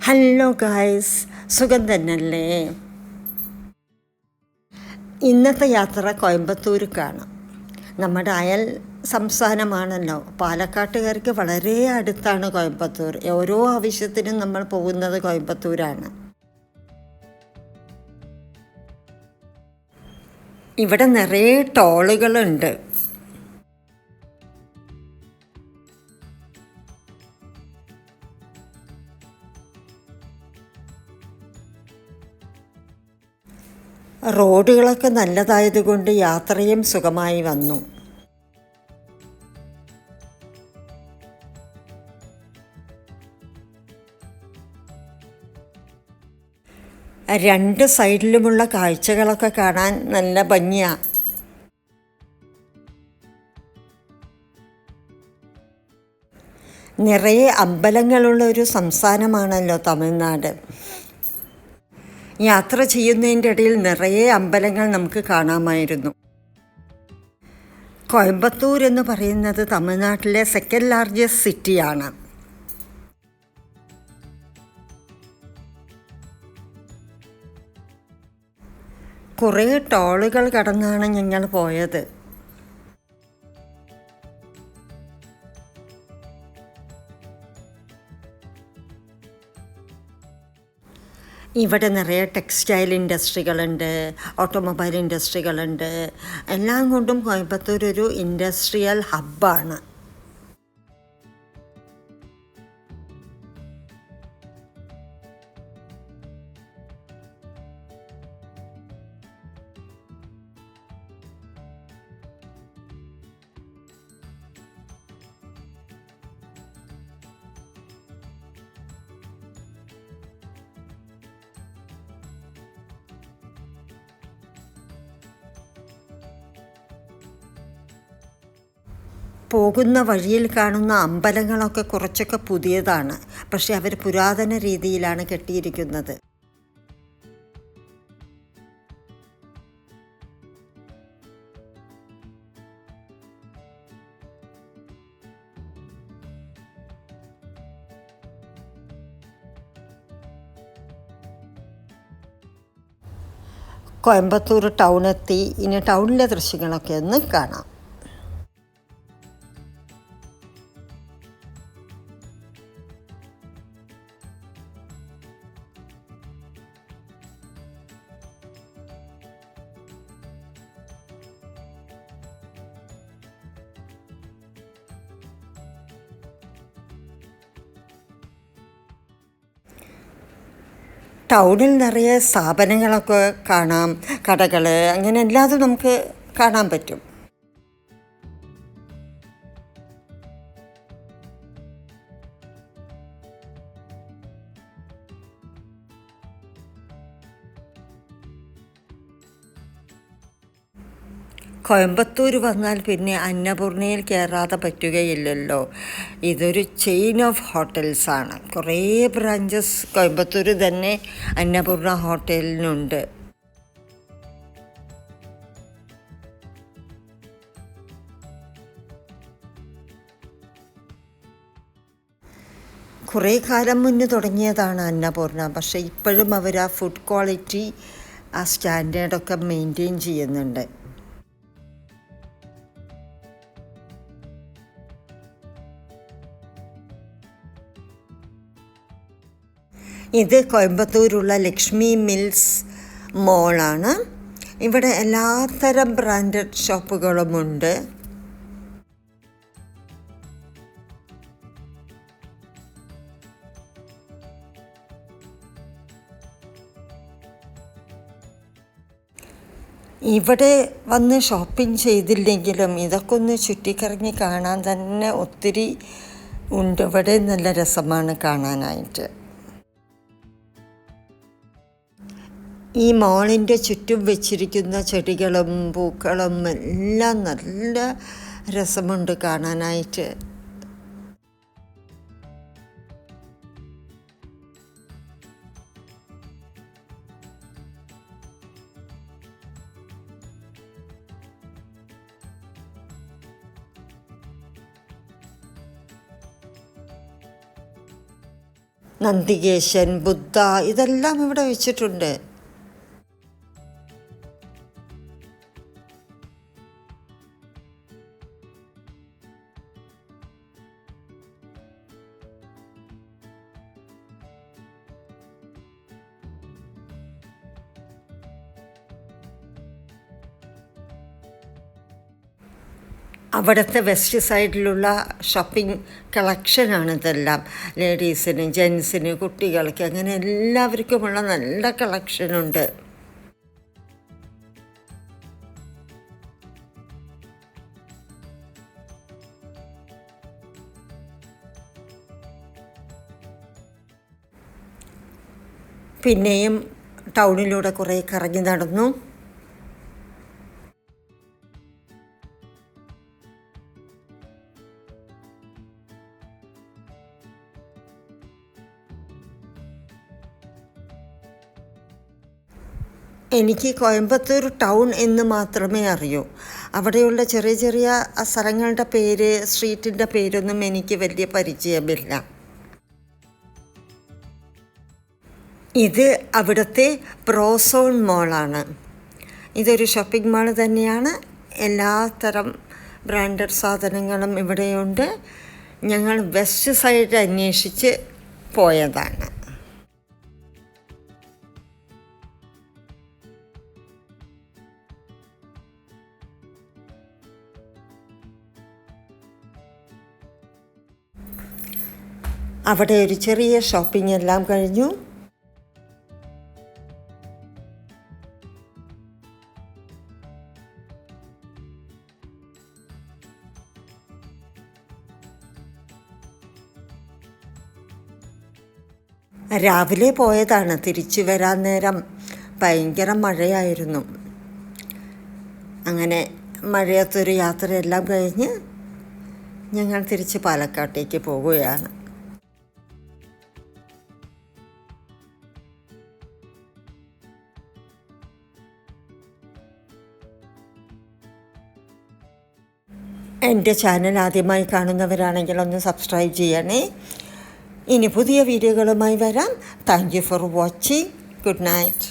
Hello guys, സുഖം തന്നെയല്ലേ? ഇന്നത്തെ യാത്ര കോയമ്പത്തൂർക്കാണ്. നമ്മുടെ അയൽ സംസ്ഥാനമാണല്ലോ. പാലക്കാട്ടുകാർക്ക് വളരെ അടുത്താണ് കോയമ്പത്തൂർ. ഓരോ ആവശ്യത്തിനും നമ്മൾ പോകുന്നത് കോയമ്പത്തൂരാണ്. ഇവിടെ നിറയെ ടോളുകളുണ്ട്. റോഡുകളൊക്കെ നല്ലതായതുകൊണ്ട് യാത്രയും സുഖമായി വന്നു. രണ്ട് സൈഡിലുമുള്ള കാഴ്ചകളൊക്കെ കാണാൻ നല്ല ഭംഗിയാണ്. നിറയെ അമ്പലങ്ങളുള്ള ഒരു സംസ്ഥാനമാണല്ലോ തമിഴ്നാട്. യാത്ര ചെയ്യുന്നതിൻ്റെ ഇടയിൽ നിറയെ അമ്പലങ്ങൾ നമുക്ക് കാണാമായിരുന്നു. കോയമ്പത്തൂർ എന്ന് പറയുന്നത് തമിഴ്നാട്ടിലെ സെക്കൻഡ് ലാർജസ്റ്റ് സിറ്റിയാണ്. കുറേ ടോളുകൾ കടന്നാണ് ഞങ്ങൾ പോയത്. ഇവിടെ നിറയെ ടെക്സ്റ്റൈൽ ഇൻഡസ്ട്രികളുണ്ട്, ഓട്ടോമൊബൈൽ ഇൻഡസ്ട്രികളുണ്ട്. എല്ലാം കൊണ്ടും കോയമ്പത്തൂർ ഒരു ഇൻഡസ്ട്രിയൽ ഹബ്ബാണ്. പോകുന്ന വഴിയിൽ കാണുന്ന അമ്പലങ്ങളൊക്കെ കുറച്ചൊക്കെ പുതിയതാണ്, പക്ഷെ അവർ പുരാതന രീതിയിലാണ് കെട്ടിയിരിക്കുന്നത്. കോയമ്പത്തൂർ ടൗണെത്തി. ഇനി ടൗണിലെ ദൃശ്യങ്ങളൊക്കെ ഒന്ന് കാണാം. ടൗണിൽ നിറയെ സ്ഥാപനങ്ങളൊക്കെ കാണാം, കടകൾ, അങ്ങനെ എല്ലാതും നമുക്ക് കാണാൻ പറ്റും. കോയമ്പത്തൂർ വന്നാൽ പിന്നെ അന്നപൂർണയിൽ കയറാതെ പറ്റുകയില്ലല്ലോ. ഇതൊരു ചെയിൻ ഓഫ് ഹോട്ടൽസാണ്. കുറേ ബ്രാഞ്ചസ് കോയമ്പത്തൂർ തന്നെ അന്നപൂർണ ഹോട്ടലിനുണ്ട്. കുറേ കാലം മുന്നേ തുടങ്ങിയതാണ് അന്നപൂർണ. പക്ഷേ ഇപ്പോഴും അവർ ആ ഫുഡ് ക്വാളിറ്റി, ആ സ്റ്റാൻഡേർഡൊക്കെ മെയിൻറ്റെയിൻ ചെയ്യുന്നുണ്ട്. ഇത് കോയമ്പത്തൂരുള്ള ലക്ഷ്മി മിൽസ് മോളാണ്. ഇവിടെ എല്ലാത്തരം ബ്രാൻഡഡ് ഷോപ്പുകളുമുണ്ട്. ഇവിടെ വന്ന് ഷോപ്പിംഗ് ചെയ്തില്ലെങ്കിലും ഇതൊക്കെ ഒന്ന് ചുറ്റിക്കറങ്ങി കാണാൻ തന്നെ ഒത്തിരി ഉണ്ട്. ഇവിടെ നല്ല രസമാണ് കാണാനായിട്ട്. ഈ മോളിൻ്റെ ചുറ്റും വെച്ചിരിക്കുന്ന ചെടികളും പൂക്കളും എല്ലാം നല്ല രസമുണ്ട് കാണാനായിട്ട്. നന്ദികേശൻ, ബുദ്ധ ഇതെല്ലാം ഇവിടെ വെച്ചിട്ടുണ്ട്. അവിടുത്തെ വെസ്റ്റ് സൈഡിലുള്ള ഷോപ്പിംഗ് കളക്ഷനാണ് ഇതെല്ലാം. ലേഡീസിന്, ജെൻസിന്, കുട്ടികൾക്ക് അങ്ങനെ എല്ലാവർക്കുമുള്ള നല്ല കളക്ഷനുണ്ട്. പിന്നെയും ടൗണിലൂടെ കുറേ കറങ്ങി നടന്നു. എനിക്ക് കോയമ്പത്തൂർ ടൗൺ എന്ന് മാത്രമേ അറിയൂ. അവിടെയുള്ള ചെറിയ ചെറിയ സ്ഥലങ്ങളുടെ പേര്, സ്ട്രീറ്റിൻ്റെ പേരൊന്നും എനിക്ക് വലിയ പരിചയമില്ല. ഇത് അവിടുത്തെ പ്രോസോൺ മോളാണ്. ഇതൊരു ഷോപ്പിംഗ് മാൾ തന്നെയാണ്. എല്ലാത്തരം ബ്രാൻഡഡ് സാധനങ്ങളും ഇവിടെയുണ്ട്. ഞങ്ങൾ വെസ്റ്റ് സൈഡ് അന്വേഷിച്ച് പോയതാണ്. അവിടെ ഒരു ചെറിയ ഷോപ്പിംഗ് എല്ലാം കഴിഞ്ഞു. രാവിലെ പോയതാണ്. തിരിച്ചു വരാൻ നേരം ഭയങ്കര മഴയായിരുന്നു. അങ്ങനെ മഴയത്തൊരു യാത്രയെല്ലാം കഴിഞ്ഞ് ഞങ്ങൾ തിരിച്ച് പാലക്കാട്ടേക്ക് പോകുകയാണ്. എൻ്റെ ചാനൽ ആദ്യമായി കാണുന്നവരാണെങ്കിൽ ഒന്ന് സബ്സ്ക്രൈബ് ചെയ്യണേ. ഇനി പുതിയ വീഡിയോകളുമായി വരാം. Thank you for watching. Good night.